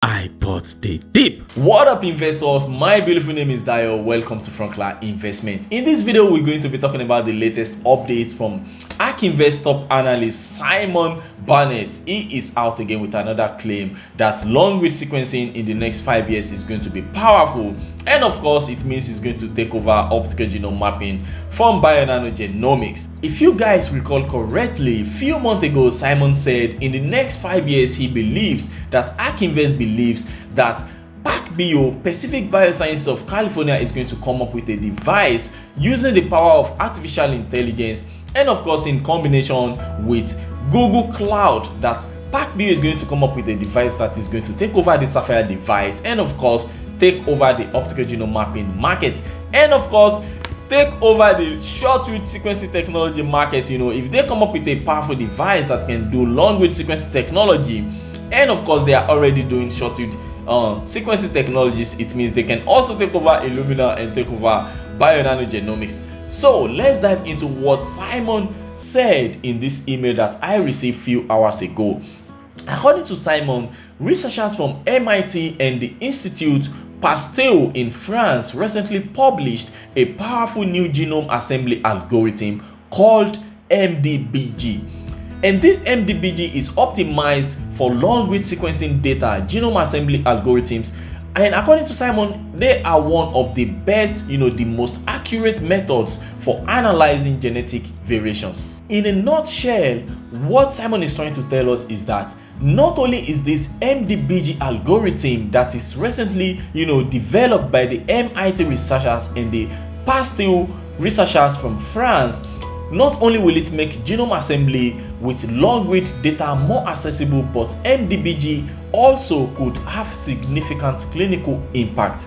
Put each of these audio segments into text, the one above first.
I bought the dip. What up, investors? My beautiful name is Dayo. Welcome to Frunkla Investment. In this video, we're going to be talking about the latest updates from ARK Invest top analyst Simon Barnett. He is out again with another claim that long-read sequencing in the next 5 years is going to be powerful, and of course it means it's going to take over optical genome mapping from Bionano Genomics. If you guys recall correctly, a few months ago Simon said in the next 5 years he believes that ARK Invest believes that Pac Bio, Pacific Biosciences of California, is going to come up with a device using the power of artificial intelligence, and of course in combination with Google Cloud, that Pac Bio is going to come up with a device that is going to take over the Sapphire device, and of course take over the optical genome mapping market, and of course take over the short-read sequencing technology market. You know, if they come up with a powerful device that can do long-read sequencing technology, and of course they are already doing short-read sequencing technologies, it means they can also take over Illumina and take over Bionano Genomics. So let's dive into what Simon said in this email that I received a few hours ago. According to Simon, researchers from MIT and the Institute Pasteur in France recently published a powerful new genome assembly algorithm called MDBG. And this MDBG is optimized for long-read sequencing data genome assembly algorithms, and according to Simon, they are one of the best, the most accurate methods for analyzing genetic variations. In a nutshell, what Simon is trying to tell us is that not only is this MDBG algorithm that is recently, developed by the MIT researchers and the Pasteur researchers from France, not only will it make genome assembly with long-read data more accessible, but MDBG also could have significant clinical impact.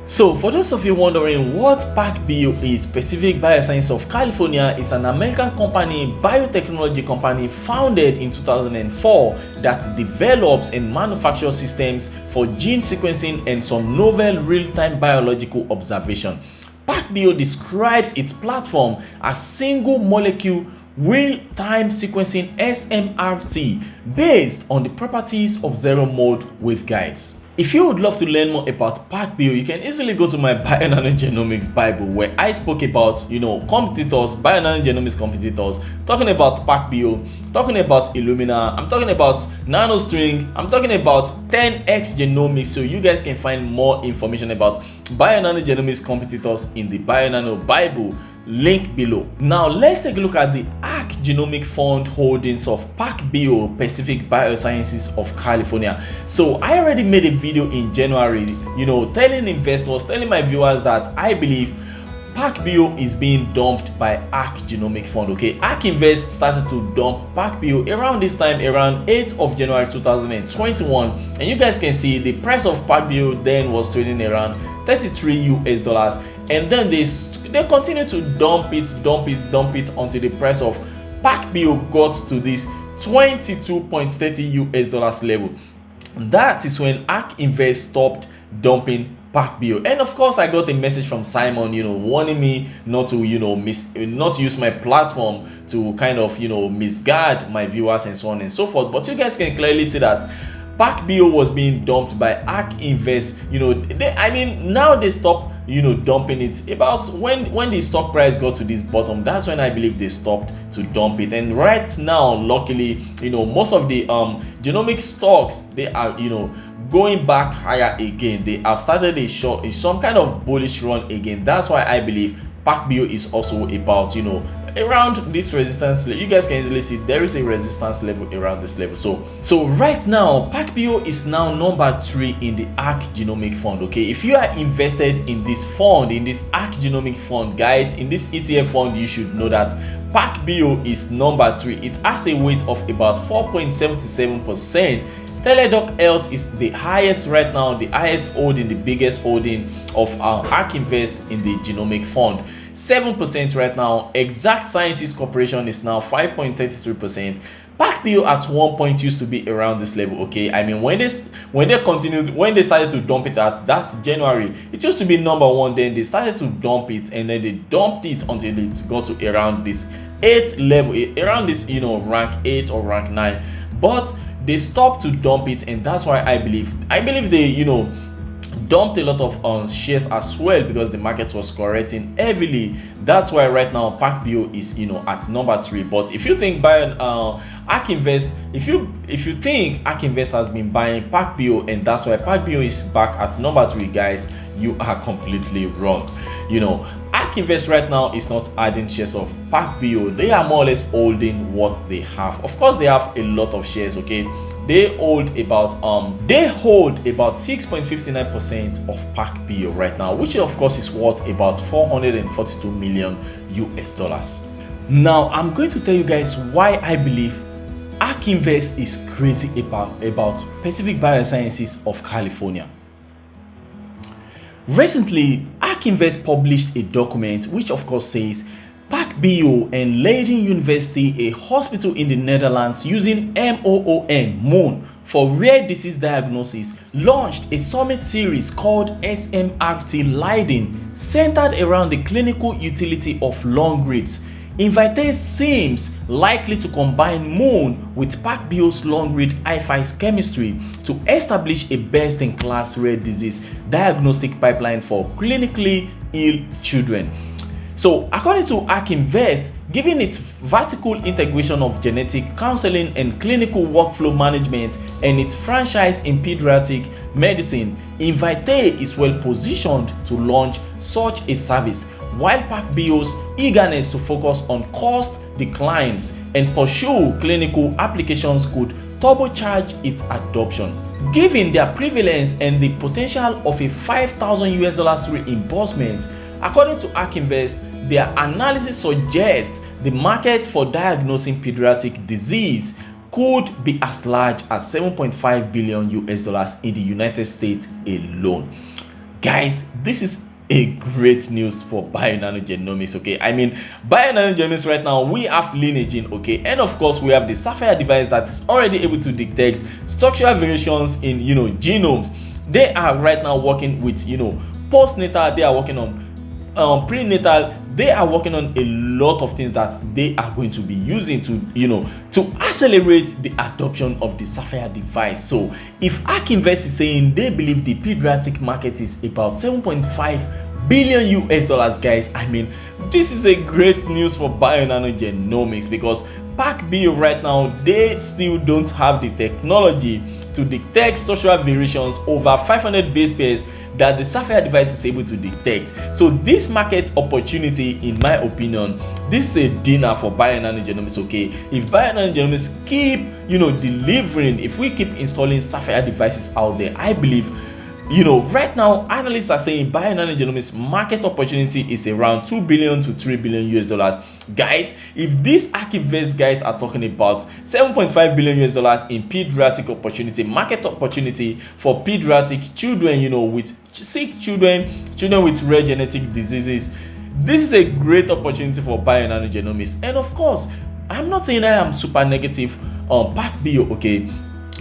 So for those of you wondering what Pac Bio is, Pacific Biosciences of California is an American company, biotechnology company founded in 2004 that develops and manufactures systems for gene sequencing and some novel real-time biological observation. Pac Bio describes its platform as single molecule real-time sequencing SMRT based on the properties of zero mode waveguides. If you would love to learn more about Pac Bio, you can easily go to my Bionano Genomics Bible, where I spoke about, competitors, Bionano Genomics competitors, talking about Pac Bio, talking about Illumina, I'm talking about NanoString, I'm talking about 10x Genomics, so you guys can find more information about Bionano Genomics competitors in the Bionano Bible. Link below. Now let's take a look at the ARK Genomic Fund holdings of Pac Bio, Pacific Biosciences of California. So I already made a video in January, telling investors, telling my viewers that I believe Pac Bio is being dumped by ARK Genomic Fund. Okay, ARK Invest started to dump Pac Bio around this time, around 8th of January 2021, and you guys can see the price of Pac Bio then was trading around $33, and then they continue to dump it until the price of Pac Bio got to this $22.30 level. That is when ARK Invest stopped dumping Pac Bio, and of course I got a message from Simon, warning me not to, not use my platform to kind of, misguide my viewers and so on and so forth. But you guys can clearly see that Pac Bio was being dumped by ARK Invest. Now they stop, dumping it about when the stock price got to this bottom. That's when I believe they stopped to dump it. And right now, luckily, most of the genomic stocks, they are, going back higher again. They have started some kind of bullish run again. That's why I believe Pac Bio is also about, around this resistance. You guys can easily see there is a resistance level around this level. So right now Pac Bio is now number 3 in the ARK Genomic Fund. Okay, if you are invested in this fund, in this ARK Genomic Fund, guys, in this ETF fund, you should know that Pac Bio is number 3. It has a weight of about 4.77%. Teladoc Health is the highest right now, the highest holding, the biggest holding of ARK Invest in the Genomic Fund. 7% right now. Exact Sciences Corporation is now 5.33%. Pac Bio at one point used to be around this level. Okay, when they started to dump it at that January, it used to be number 1. Then they started to dump it, and then they dumped it until it got to around this 8th level, around this rank 8 or rank 9. But they stopped to dump it, and that's why I believe they dumped a lot of shares as well, because the market was correcting heavily. That's why right now Pac Bio is at number 3. But if you think ARK Invest, if you think ARK Invest has been buying Pac Bio and that's why Pac Bio is back at number 3, guys, you are completely wrong. ARK Invest right now is not adding shares of Pac Bio. They are more or less holding what they have. Of course, they have a lot of shares, okay. They hold about 6.59% of Pac Bio right now, which of course is worth about $442 million. Now I'm going to tell you guys why I believe ARK Invest is crazy about Pacific Biosciences of California. Recently, ARK Invest published a document which of course says Pac Bio and Leiden University, a hospital in the Netherlands using moon for rare disease diagnosis, launched a summit series called SMRT Leiden, centered around the clinical utility of long reads. Invitae seems likely to combine Moon with Pac Bio's long-read IFI's chemistry to establish a best-in-class rare disease diagnostic pipeline for clinically ill children. So, according to ARK Invest, given its vertical integration of genetic counseling and clinical workflow management and its franchise in pediatric medicine, Invitae is well positioned to launch such a service, while Pac Bio's eagerness to focus on cost declines and pursue clinical applications could turbocharge its adoption. Given their prevalence and the potential of a $5,000 reimbursement, according to ARK Invest, their analysis suggests the market for diagnosing pediatric disease could be as large as $7.5 billion in the United States alone. Guys, this is a great news for Bionano Genomics, okay. I mean, Bionano Genomics right now, we have lineage in, okay, and of course we have the Sapphire device that is already able to detect structural variations in genomes. They are right now working with postnatal, they are working on prenatal, they are working on a lot of things that they are going to be using to to accelerate the adoption of the Sapphire device. So if ARK Invest is saying they believe the pediatric market is about $7.5 billion, guys, I mean, this is a great news for Bionano Genomics, because Pac Bio right now, they still don't have the technology to detect structural variations over 500 base pairs that the Sapphire device is able to detect. So this market opportunity, in my opinion, this is a dinner for Bionano Genomics, okay. If Bionano Genomics keep delivering, if we keep installing Sapphire devices out there, I believe right now analysts are saying Bionano Genomics market opportunity is around $2 billion to $3 billion. Guys, if these ARK Invest guys are talking about $7.5 billion in pediatric opportunity, market opportunity for pediatric children, with sick children with rare genetic diseases, this is a great opportunity for Bionano Genomics. And of course, I'm not saying I am super negative on Pac Bio, okay.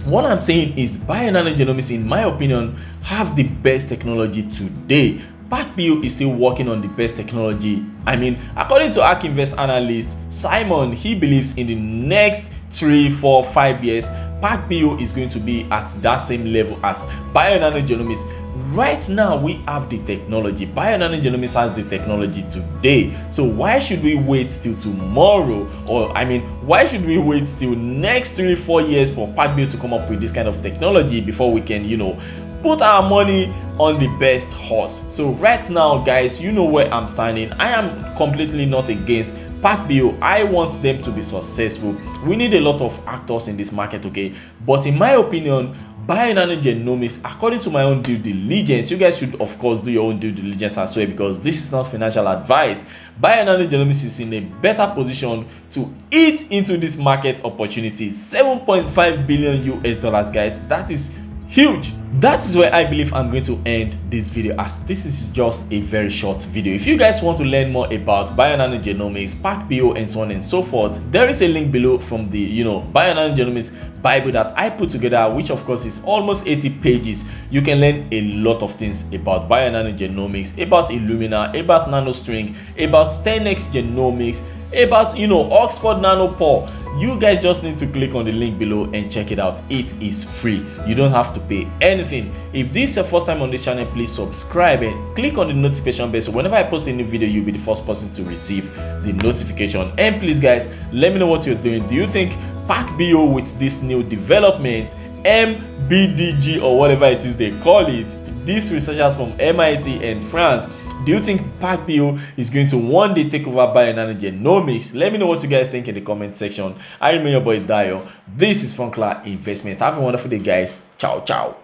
What I'm saying is Bionano Genomics, in my opinion, have the best technology today. Pac Bio is still working on the best technology. I mean, according to ARK Invest analyst Simon, he believes in the next 3, 4, 5 years, Pac Bio is going to be at that same level as Bionano Genomics. Right now, we have the technology. Bionano Genomics has the technology today. So why should we wait till tomorrow? Or I mean, why should we wait till next 3, 4 years for Pac Bio to come up with this kind of technology before we can, put our money on the best horse? So right now, guys, you know where I'm standing. I am completely not against Pac Bio. I want them to be successful. We need a lot of actors in this market, okay. But in my opinion, Bionano Genomics, according to my own due diligence, you guys should of course do your own due diligence as well, because this is not financial advice. Bionano Genomics is in a better position to eat into this market opportunity. $7.5 billion, guys. That is huge. That is where I believe I'm going to end this video, as this is just a very short video. If you guys want to learn more about Bionano Genomics, Pac Bio, and so on and so forth, there is a link below from the Bionano Genomics Bible that I put together, which of course is almost 80 pages. You can learn a lot of things about Bionano Genomics, about Illumina, about NanoString, about 10x Genomics, about, Oxford Nanopore, you guys just need to click on the link below and check it out. It is free. You don't have to pay anything. If this is your first time on this channel, please subscribe and click on the notification bell so whenever I post a new video, you'll be the first person to receive the notification. And please guys, let me know what you're doing. Do you think Pac Bio with this new development, MBDG or whatever it is they call it, these researchers from MIT and France, do you think Pac Bio is going to one day take over Bionano Genomics? Let me know what you guys think in the comment section. I remain your boy Dayo. This is Frunkla Investment. Have a wonderful day, guys. Ciao, ciao.